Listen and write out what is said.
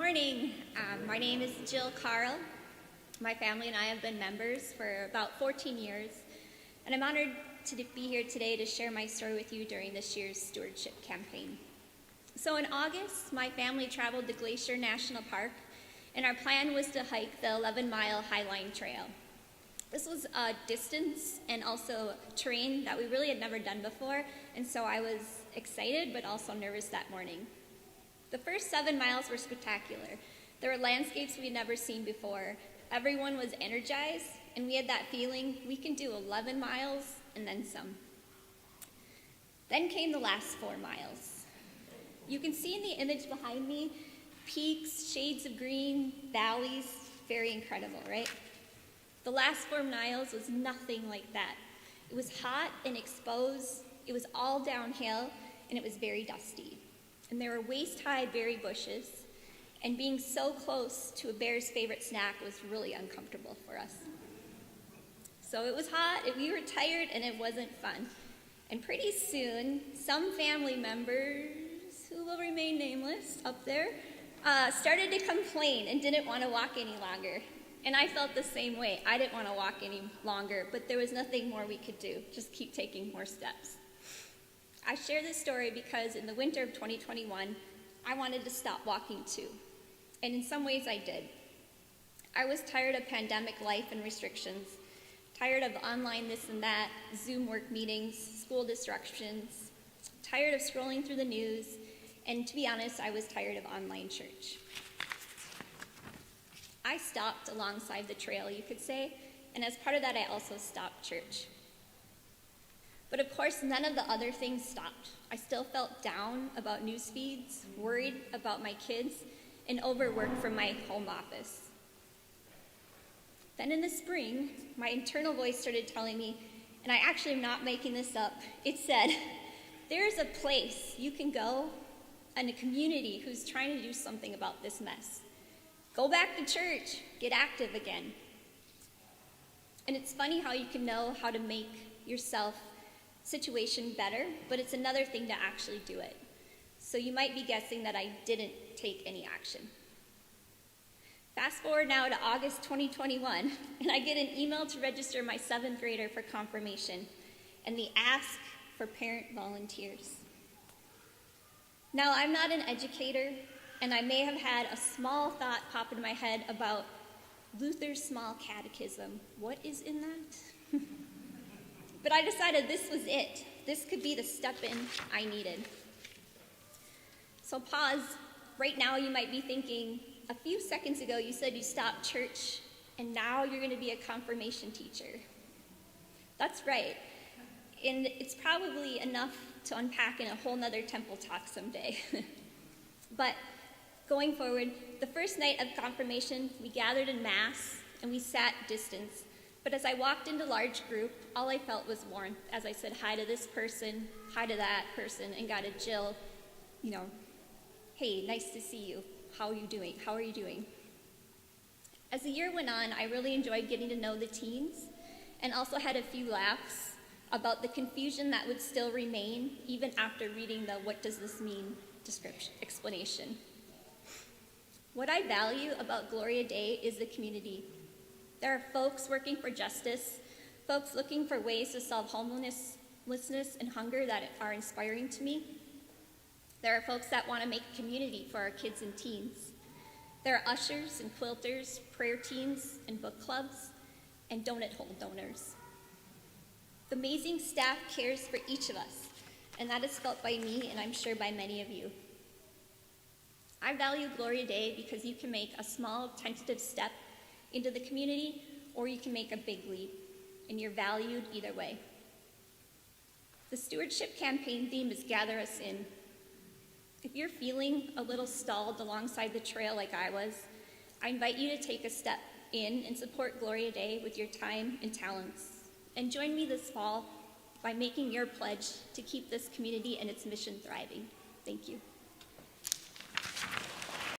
morning. My name is Jill Carl. My family and I have been members for about 14 years, and I'm honored to be here today to share my story with you during this year's Stewardship campaign. So in August, my family traveled to Glacier National Park, and our plan was to hike the 11-mile Highline Trail. This was a distance and also terrain that we really had never done before, and so I was excited but also nervous that morning. The first 7 miles were spectacular. There were landscapes we had never seen before. Everyone was energized, and we had that feeling we can do 11 miles and then some. Then came the last 4 miles. You can see in the image behind me, peaks, shades of green, valleys, very incredible, right? The last 4 miles was nothing like that. It was hot and exposed, it was all downhill, and it was very dusty. And there were waist-high berry bushes, and being so close to a bear's favorite snack was really uncomfortable for us. So it was hot, and we were tired, and it wasn't fun. And pretty soon, some family members, who will remain nameless up there, started to complain and didn't want to walk any longer. And I felt the same way. I didn't want to walk any longer, but there was nothing more we could do, just keep taking more steps. I share this story because in the winter of 2021, I wanted to stop walking too. And in some ways I did. I was tired of pandemic life and restrictions, tired of online this and that, Zoom work meetings, school disruptions, tired of scrolling through the news, and to be honest, I was tired of online church. I stopped alongside the trail, you could say, and as part of that, I also stopped church. But of course, none of the other things stopped. I still felt down about news feeds, worried about my kids, and overworked from my home office. Then in the spring, my internal voice started telling me, and I actually am not making this up, it said, there's a place you can go and a community who's trying to do something about this mess. Go back to church, get active again. And it's funny how you can know how to make yourself situation better, but it's another thing to actually do it. So you might be guessing that I didn't take any action. Fast forward now to August 2021, and I get an email to register my 7th grader for confirmation, and the ask for parent volunteers. Now, I'm not an educator, and I may have had a small thought pop into my head about Luther's small catechism. What is in that? But I decided this was it. This could be the step in I needed. So pause. Right now you might be thinking, a few seconds ago you said you stopped church, and now you're going to be a confirmation teacher. That's right. And it's probably enough to unpack in a whole nother temple talk someday. But going forward, the first night of confirmation, we gathered in Mass, and we sat distance. But as I walked into large group, all I felt was warmth as I said hi to this person, hi to that person, and got a Jill, hey, nice to see you. How are you doing? How are you doing? As the year went on, I really enjoyed getting to know the teens and also had a few laughs about the confusion that would still remain even after reading the what does this mean explanation. What I value about Gloria Day is the community. There are folks working for justice, folks looking for ways to solve homelessness and hunger that are inspiring to me. There are folks that want to make a community for our kids and teens. There are ushers and quilters, prayer teams and book clubs, and donut hole donors. The amazing staff cares for each of us, and that is felt by me and I'm sure by many of you. I value Gloria Day because you can make a small tentative step into the community, or you can make a big leap, and you're valued either way. The Stewardship campaign theme is Gather Us In. If you're feeling a little stalled alongside the trail like I was, I invite you to take a step in and support Gloria Day with your time and talents. And join me this fall by making your pledge to keep this community and its mission thriving. Thank you.